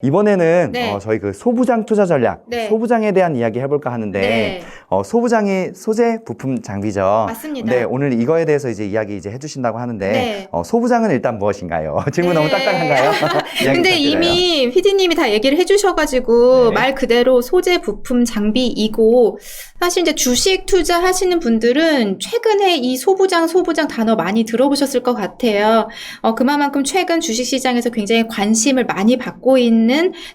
이번에는 네. 저희 그 소부장 투자 전략, 네. 소부장에 대한 이야기 해볼까 하는데, 네. 소부장이 소재, 부품, 장비죠. 맞습니다. 네, 오늘 이거에 대해서 이제 이야기 이제 해주신다고 하는데, 네. 소부장은 일단 무엇인가요? 질문 네. 너무 딱딱한가요? 이야기 근데 부탁드려요. 이미 PD님이 다 얘기를 해주셔가지고 네. 말 그대로 소재, 부품, 장비이고 사실 이제 주식 투자하시는 분들은 최근에 이 소부장 단어 많이 들어보셨을 것 같아요. 그만큼 최근 주식시장에서 굉장히 관심을 많이 받고 있는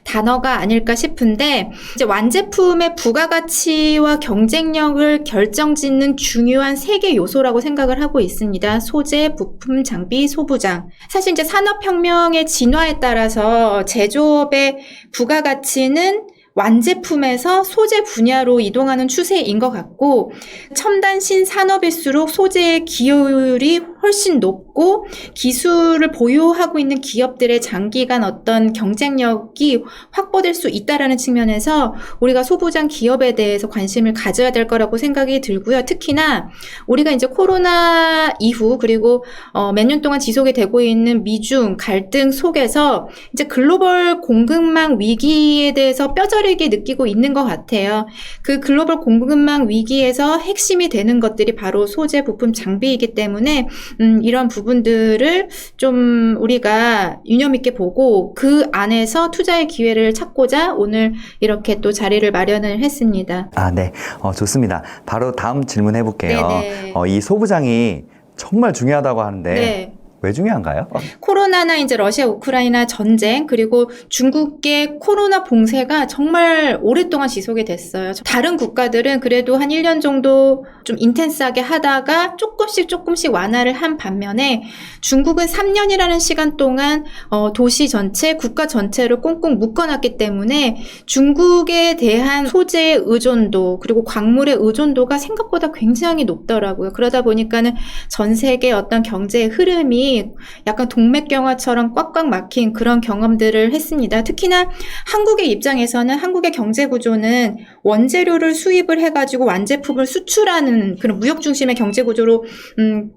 단어가 아닐까 싶은데 이제 완제품의 부가가치와 경쟁력을 결정짓는 중요한 3개 요소라고 생각을 하고 있습니다. 소재, 부품, 장비, 소부장. 사실 이제 산업혁명의 진화에 따라서 제조업의 부가가치는 완제품에서 소재 분야로 이동하는 추세인 것 같고 첨단 신산업일수록 소재의 기여율이 훨씬 높고 기술을 보유하고 있는 기업들의 장기간 어떤 경쟁력이 확보될 수 있다라는 측면에서 우리가 소부장 기업에 대해서 관심을 가져야 될 거라고 생각이 들고요. 특히나 우리가 이제 코로나 이후 그리고 몇 년 동안 지속이 되고 있는 미중 갈등 속에서 이제 글로벌 공급망 위기에 대해서 뼈저리게 느끼고 있는 것 같아요. 그 글로벌 공급망 위기에서 핵심이 되는 것들이 바로 소재, 부품, 장비이기 때문에 이런 부분들을 좀 우리가 유념 있게 보고 그 안에서 투자의 기회를 찾고자 오늘 이렇게 또 자리를 마련을 했습니다. 네. 좋습니다. 바로 다음 질문 해볼게요. 네네. 이 소부장이 정말 중요하다고 하는데, 네. 왜 중요한가요? 코로나나 이제 러시아 우크라이나 전쟁 그리고 중국의 코로나 봉쇄가 정말 오랫동안 지속이 됐어요. 다른 국가들은 그래도 한 1년 정도 좀 인텐스하게 하다가 조금씩 완화를 한 반면에 중국은 3년이라는 시간 동안 도시 전체, 국가 전체를 꽁꽁 묶어놨기 때문에 중국에 대한 소재의 의존도 그리고 광물의 의존도가 생각보다 굉장히 높더라고요. 그러다 보니까는 전 세계 어떤 경제의 흐름이 약간 동맥경화처럼 꽉꽉 막힌 그런 경험들을 했습니다. 특히나 한국의 입장에서는 한국의 경제 구조는 원재료를 수입을 해가지고 완제품을 수출하는 그런 무역 중심의 경제 구조로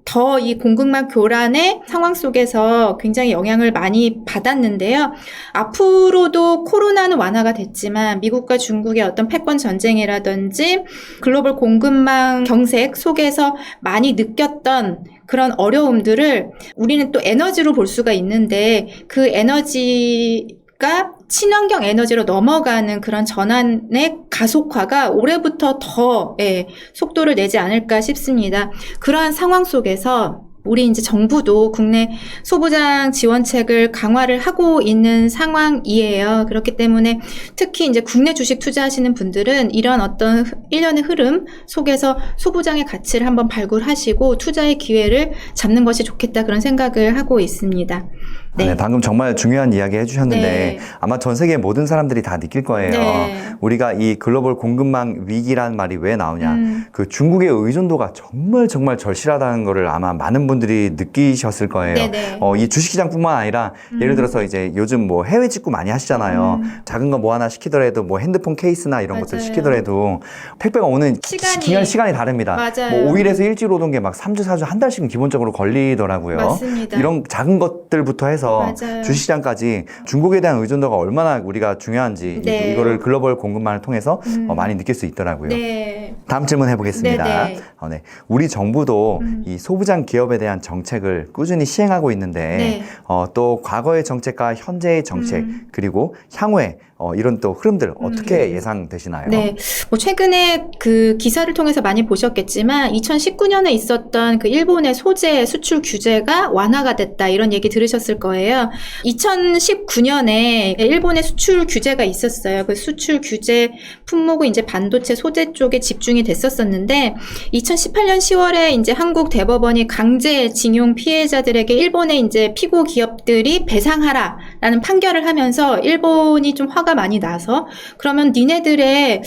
더 이 공급망 교란의 상황 속에서 굉장히 영향을 많이 받았는데요. 앞으로도 코로나는 완화가 됐지만 미국과 중국의 어떤 패권 전쟁이라든지 글로벌 공급망 경색 속에서 많이 느꼈던 그런 어려움들을 우리는 또 에너지로 볼 수가 있는데 그 에너지가 친환경 에너지로 넘어가는 그런 전환의 가속화가 올해부터 더 속도를 내지 않을까 싶습니다. 그러한 상황 속에서 우리 이제 정부도 국내 소부장 지원책을 강화를 하고 있는 상황이에요. 그렇기 때문에 특히 이제 국내 주식 투자하시는 분들은 이런 어떤 일련의 흐름 속에서 소부장의 가치를 한번 발굴하시고 투자의 기회를 잡는 것이 좋겠다 그런 생각을 하고 있습니다. 네, 방금 정말 중요한 이야기 해주셨는데 네. 아마 전 세계 모든 사람들이 다 느낄 거예요. 네. 우리가 이 글로벌 공급망 위기란 말이 왜 나오냐. 그 중국의 의존도가 정말 절실하다는 거를 아마 많은 분들이 느끼셨을 거예요. 네네. 이 주식시장뿐만 아니라 예를 들어서 이제 요즘 뭐 해외 직구 많이 하시잖아요. 작은 거 뭐 하나 시키더라도 뭐 핸드폰 케이스나 이런 것들 맞아요. 시키더라도 택배가 오는 시간이 다릅니다. 맞아요. 뭐 5일에서 일주일 오던 게 막 3주, 4주, 한 달씩은 기본적으로 걸리더라고요. 맞습니다. 이런 작은 것들부터 해서 맞아요. 주식시장까지 중국에 대한 의존도가 얼마나 우리가 중요한지 네. 이거를 글로벌 공급망을 통해서 많이 느낄 수 있더라고요. 네. 다음 질문 해보겠습니다. 네네. 네. 우리 정부도 이 소부장 기업에 대한 정책을 꾸준히 시행하고 있는데 네. 또 과거의 정책과 현재의 정책 그리고 향후에 이런 또 흐름들 어떻게 예상되시나요? 네. 뭐 최근에 그 기사를 통해서 많이 보셨겠지만 2019년에 있었던 그 일본의 소재 수출 규제가 완화가 됐다 이런 얘기 들으셨을 거예요. 2019년에 일본의 수출 규제가 있었어요. 그 수출 규제 품목은 이제 반도체 소재 쪽에 집중이 됐었었는데 2018년 10월에 이제 한국 대법원이 강제징용 피해자들에게 일본의 이제 피고 기업들이 배상하라라는 판결을 하면서 일본이 좀 화가 많이 나서 그러면 니네들의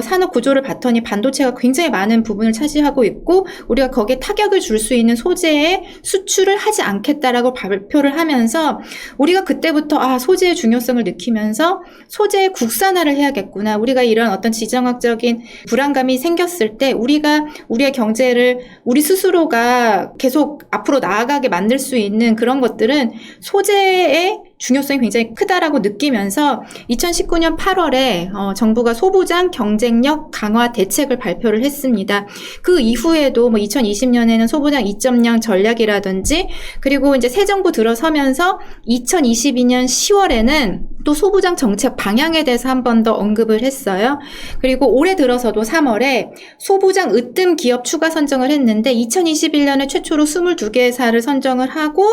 산업 구조를 봤더니 반도체가 굉장히 많은 부분을 차지하고 있고 우리가 거기에 타격을 줄 수 있는 소재에 수출을 하지 않겠다라고 발표를 하면서 우리가 그때부터 소재의 중요성을 느끼면서 소재의 국산화를 해야겠구나. 우리가 이런 어떤 지정학적인 불안감이 생겼을 때 우리가 우리의 경제를 우리 스스로가 계속 앞으로 나아가게 만들 수 있는 그런 것들은 소재의 중요성이 굉장히 크다라고 느끼면서 2019년 8월에 정부가 소부장 경쟁력 강화 대책을 발표를 했습니다. 그 이후에도 뭐 2020년에는 소부장 2.0 전략이라든지 그리고 이제 새 정부 들어서면서 2022년 10월에는 또 소부장 정책 방향에 대해서 한 번 더 언급을 했어요. 그리고 올해 들어서도 3월에 소부장 으뜸 기업 추가 선정을 했는데 2021년에 최초로 22개사를 선정을 하고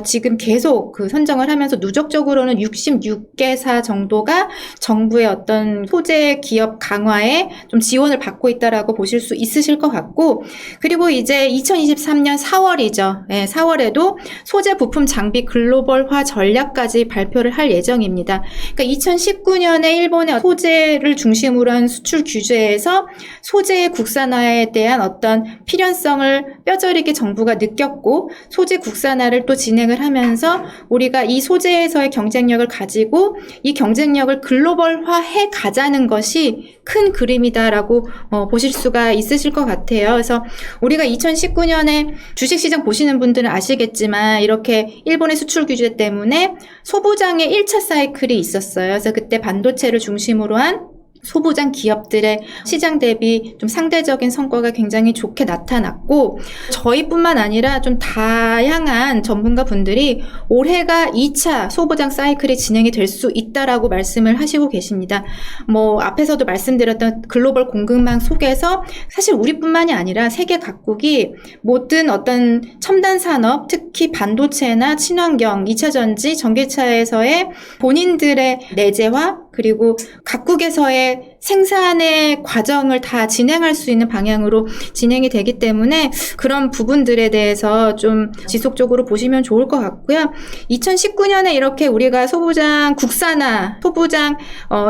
지금 계속 그 선정을 하면서 누적적으로는 66개사 정도가 정부의 어떤 소재 기업 강화에 좀 지원을 받고 있다라고 보실 수 있으실 것 같고 그리고 이제 2023년 4월이죠. 네, 4월에도 소재 부품 장비 글로벌화 전략까지 발표를 할 예정입니다. 그러니까 2019년에 일본의 소재를 중심으로 한 수출 규제에서 소재의 국산화에 대한 어떤 필연성을 뼈저리게 정부가 느꼈고 소재 국산화를 또 진행을 하면서 우리가 이 소재에서의 경쟁력을 가지고 이 경쟁력을 글로벌화해 가자는 것이 큰 그림이다라고 보실 수가 있으실 것 같아요. 그래서 우리가 2019년에 주식시장 보시는 분들은 아시겠지만 이렇게 일본의 수출 규제 때문에 소부장의 1차 사이클이 있었어요. 그래서 그때 반도체를 중심으로 한 소부장 기업들의 시장 대비 좀 상대적인 성과가 굉장히 좋게 나타났고 저희뿐만 아니라 좀 다양한 전문가 분들이 올해가 2차 소부장 사이클이 진행이 될 수 있다라고 말씀을 하시고 계십니다. 뭐 앞에서도 말씀드렸던 글로벌 공급망 속에서 사실 우리뿐만이 아니라 세계 각국이 모든 어떤 첨단 산업 특히 반도체나 친환경, 2차 전지, 전기차에서의 본인들의 내재화 그리고 각국에서의 생산의 과정을 다 진행할 수 있는 방향으로 진행이 되기 때문에 그런 부분들에 대해서 좀 지속적으로 보시면 좋을 것 같고요. 2019년에 이렇게 우리가 소부장 국산화, 소부장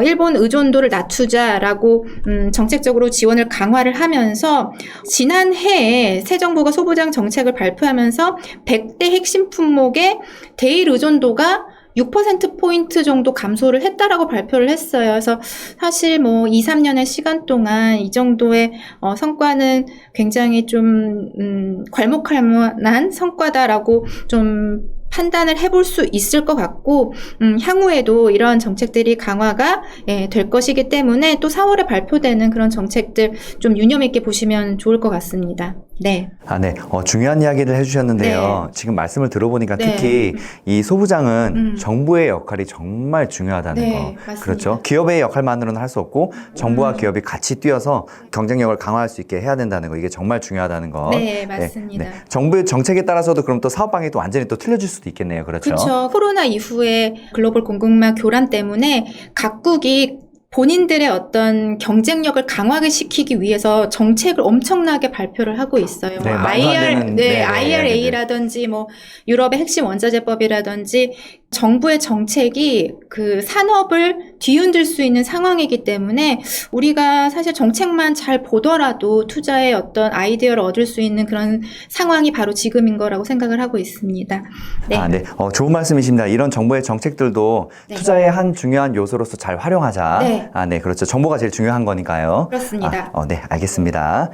일본 의존도를 낮추자라고 정책적으로 지원을 강화를 하면서 지난해에 새 정부가 소부장 정책을 발표하면서 100대 핵심 품목의 대일 의존도가 6%포인트 정도 감소를 했다라고 발표를 했어요. 그래서 사실 뭐 2, 3년의 시간 동안 이 정도의 성과는 굉장히 좀 괄목할 만한 성과다라고 좀 판단을 해볼 수 있을 것 같고 향후에도 이런 정책들이 강화가 될 것이기 때문에 또 4월에 발표되는 그런 정책들 좀 유념 있게 보시면 좋을 것 같습니다. 네. 네. 중요한 이야기를 해주셨는데요. 네. 지금 말씀을 들어보니까 네. 특히 이 소부장은 정부의 역할이 정말 중요하다는 네, 거. 맞습니다. 그렇죠. 기업의 역할만으로는 할 수 없고 정부와 기업이 같이 뛰어서 경쟁력을 강화할 수 있게 해야 된다는 거. 이게 정말 중요하다는 거. 네, 맞습니다. 네. 정부의 정책에 따라서도 그럼 또 사업 방향이 또 완전히 또 틀려질 수도 있겠네요. 그렇죠. 그렇죠. 코로나 이후에 글로벌 공급망 교란 때문에 각국이 본인들의 어떤 경쟁력을 강화시키기 위해서 정책을 엄청나게 발표를 하고 있어요. 네, 뭐 말도 안 되는, IRA라든지 뭐 유럽의 핵심 원자재법이라든지 정부의 정책이 그 산업을 뒤흔들 수 있는 상황이기 때문에 우리가 사실 정책만 잘 보더라도 투자의 어떤 아이디어를 얻을 수 있는 그런 상황이 바로 지금인 거라고 생각을 하고 있습니다. 네. 네. 좋은 말씀이십니다. 이런 정부의 정책들도 네. 투자의 한 중요한 요소로서 잘 활용하자. 네. 네, 그렇죠. 정보가 제일 중요한 거니까요. 그렇습니다. 네, 알겠습니다.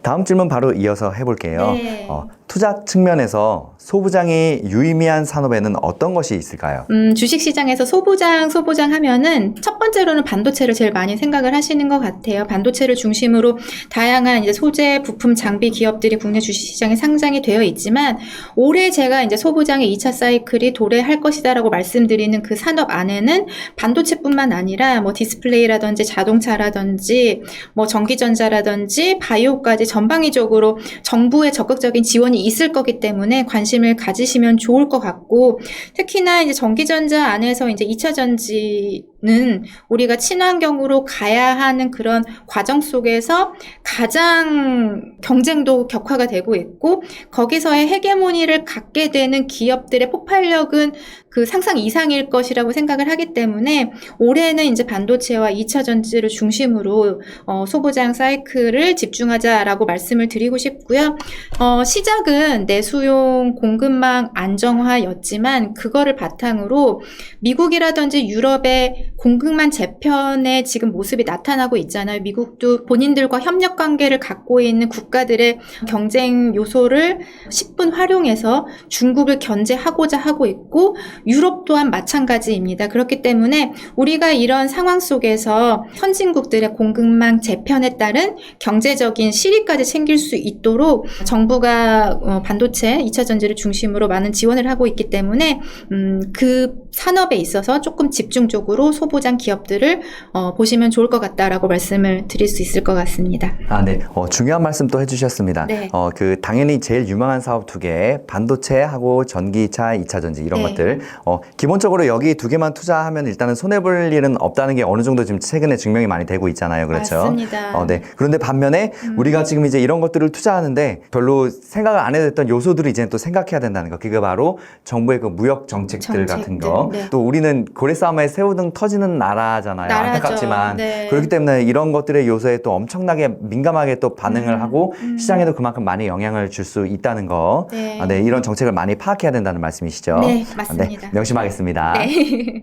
다음 질문 바로 이어서 해볼게요. 네. 투자 측면에서 소부장이 유의미한 산업에는 어떤 것이 있을까요? 주식시장에서 소부장 하면은 첫 번째로는 반도체를 제일 많이 생각을 하시는 것 같아요. 반도체를 중심으로 다양한 이제 소재, 부품, 장비 기업들이 국내 주식시장에 상장이 되어 있지만 올해 제가 이제 소부장의 2차 사이클이 도래할 것이다라고 말씀드리는 그 산업 안에는 반도체뿐만 아니라 뭐 디스플레이라든지 자동차라든지 뭐 전기전자라든지 바이오까지 전방위적으로 정부의 적극적인 지원이 있을 거기 때문에 관심을 가지시면 좋을 것 같고 특히나 이제 전기전자 안에서 이제 2차 전지는 우리가 친환경으로 가야 하는 그런 과정 속에서 가장 경쟁도 격화가 되고 있고 거기서의 헤게모니를 갖게 되는 기업들의 폭발력은 그 상상 이상일 것이라고 생각을 하기 때문에 올해는 이제 반도체와 2차 전지를 중심으로 소부장 사이클을 집중하자라고 말씀을 드리고 싶고요. 시작은 내수용 공급망 안정화였지만 그거를 바탕으로 미국이라든지 유럽의 공급망 재편의 지금 모습이 나타나고 있잖아요. 미국도 본인들과 협력 관계를 갖고 있는 국가들의 경쟁 요소를 10분 활용해서 중국을 견제하고자 하고 있고 유럽 또한 마찬가지입니다. 그렇기 때문에 우리가 이런 상황 속에서 선진국들의 공급망 재편에 따른 경제적인 실익까지 챙길 수 있도록 정부가 반도체 2차 전지를 중심으로 많은 지원을 하고 있기 때문에 그 산업에 있어서 조금 집중적으로 소부장 기업들을 보시면 좋을 것 같다라고 말씀을 드릴 수 있을 것 같습니다. 네. 중요한 말씀 또 해주셨습니다. 네. 당연히 제일 유명한 사업 두 개, 반도체하고 전기차, 2차 전지 이런 네. 것들. 기본적으로 여기 두 개만 투자하면 일단은 손해볼 일은 없다는 게 어느 정도 지금 최근에 증명이 많이 되고 있잖아요. 그렇죠? 맞습니다. 네. 그런데 반면에 우리가 지금 이제 이런 것들을 투자하는데 별로 생각을 안 해도 됐던 요소들을 이제 또 생각해야 된다는 거. 그게 바로 정부의 그 무역 정책들 같은 거. 네. 또 우리는 고래싸움에 새우등 터지는 나라잖아요. 나라죠. 안타깝지만. 네. 그렇기 때문에 이런 것들의 요소에 또 엄청나게 민감하게 또 반응을 하고 시장에도 그만큼 많이 영향을 줄 수 있다는 거. 네. 네, 이런 정책을 많이 파악해야 된다는 말씀이시죠? 네, 맞습니다. 명심하겠습니다. 네.